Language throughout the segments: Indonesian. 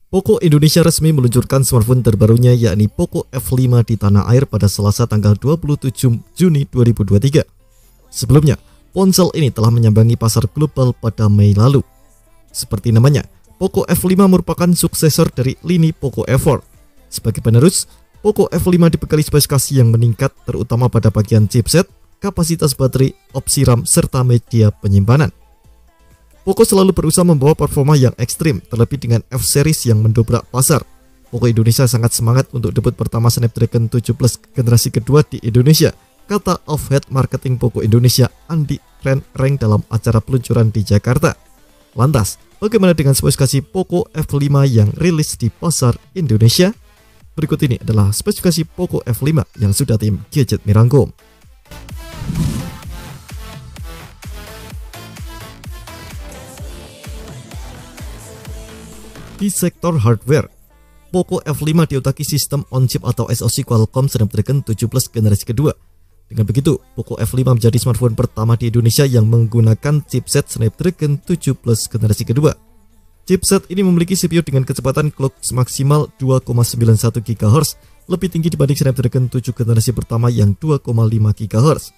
Poco Indonesia resmi meluncurkan smartphone terbarunya yakni Poco F5 di tanah air pada Selasa tanggal 27 Juni 2023. Sebelumnya, ponsel ini telah menyambangi pasar global pada Mei lalu. Seperti namanya, Poco F5 merupakan suksesor dari lini Poco F4. Sebagai penerus, Poco F5 dibekali spesifikasi yang meningkat terutama pada bagian chipset, kapasitas baterai, opsi RAM, serta media penyimpanan. Poco selalu berusaha membawa performa yang ekstrim, terlebih dengan F-series yang mendobrak pasar. Poco Indonesia sangat semangat untuk debut pertama Snapdragon 7 Plus generasi kedua di Indonesia, kata Of-Head Marketing Poco Indonesia Andi Reng dalam acara peluncuran di Jakarta. Lantas, bagaimana dengan spesifikasi Poco F5 yang rilis di pasar Indonesia? Berikut ini adalah spesifikasi Poco F5 yang sudah tim Gadget Me rangkum. Di sektor hardware, Poco F5 diotaki sistem on-chip atau SoC Qualcomm Snapdragon 7 Plus generasi kedua. Dengan begitu, Poco F5 menjadi smartphone pertama di Indonesia yang menggunakan chipset Snapdragon 7 Plus generasi kedua. Chipset ini memiliki CPU dengan kecepatan clock maksimal 2,91 GHz, lebih tinggi dibanding Snapdragon 7 generasi pertama yang 2,5 GHz.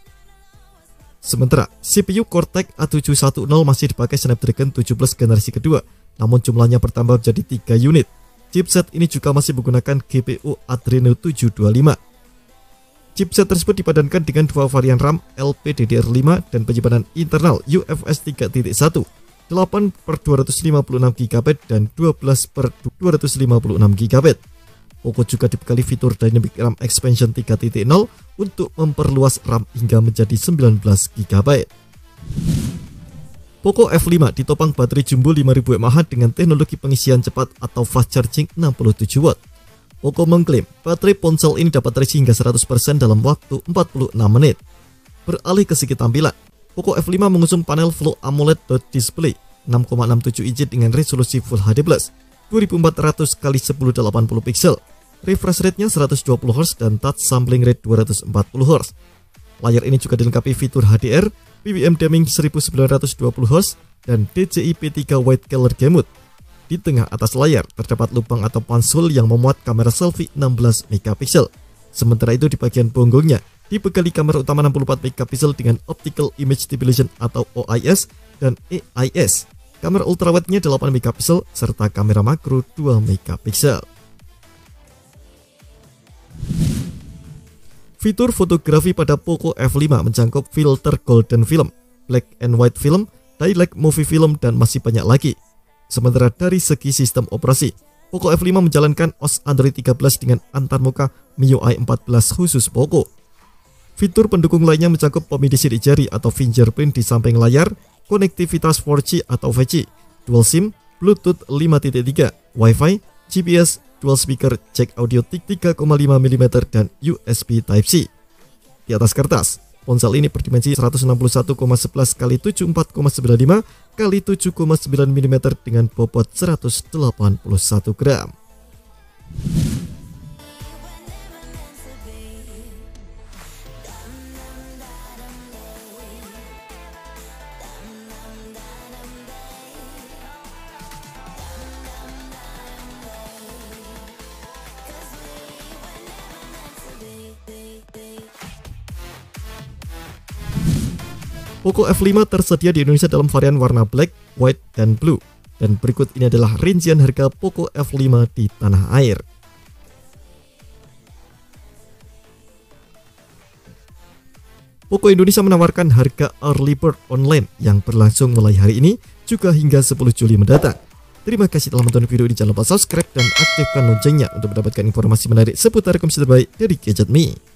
Sementara, CPU Cortex A710 masih dipakai Snapdragon 7 Plus generasi kedua, namun jumlahnya bertambah menjadi 3 unit. Chipset ini juga masih menggunakan GPU Adreno 725. Chipset tersebut dipadankan dengan dua varian RAM LPDDR5 dan penyimpanan internal UFS 3.1, 8/256 GB dan 12/256 GB. Poco juga dibekali fitur Dynamic RAM Expansion 3.0 untuk memperluas RAM hingga menjadi 19 GB. Poco F5 ditopang baterai jumbo 5000 mAh dengan teknologi pengisian cepat atau fast charging 67 watt. Poco mengklaim baterai ponsel ini dapat terisi hingga 100% dalam waktu 46 menit. Beralih ke segi tampilan, Poco F5 mengusung panel Full AMOLED Display 6,67 inci dengan resolusi Full HD+, 2400x1080 pixel. Refresh rate-nya 120Hz dan touch sampling rate 240Hz. Layar ini juga dilengkapi fitur HDR, PWM dimming 1920Hz, dan DCI P3 Wide Color Gamut. Di tengah atas layar terdapat lubang atau pansul yang memuat kamera selfie 16 MP. Sementara itu di bagian punggungnya dibekali kamera utama 64 MP dengan Optical Image Stabilization atau OIS dan AIS. Kamera ultrawide-nya 8 MP serta kamera makro 2 MP. Fitur fotografi pada Poco F5 mencakup filter golden film, black and white film, daylight movie film, dan masih banyak lagi. Sementara dari segi sistem operasi, Poco F5 menjalankan OS Android 13 dengan antarmuka MIUI 14 khusus Poco. Fitur pendukung lainnya mencakup pemilih sidik jari atau fingerprint di samping layar, konektivitas 4G atau 5G, dual SIM, Bluetooth 5.3, Wi-Fi, GPS, dual speaker, jack audio 3,5 mm, dan USB Type-C. Di atas kertas, ponsel ini berdimensi 161,11 x 74,95 x 7,9 mm dengan bobot 181 gram. Poco F5 tersedia di Indonesia dalam varian warna black, white, dan blue. Dan berikut ini adalah rincian harga Poco F5 di tanah air. Poco Indonesia menawarkan harga early bird online yang berlangsung mulai hari ini juga hingga 10 Juli mendatang. Terima kasih telah menonton video ini, jangan lupa subscribe dan aktifkan loncengnya untuk mendapatkan informasi menarik seputar rekomendasi terbaik dari Gadget Me.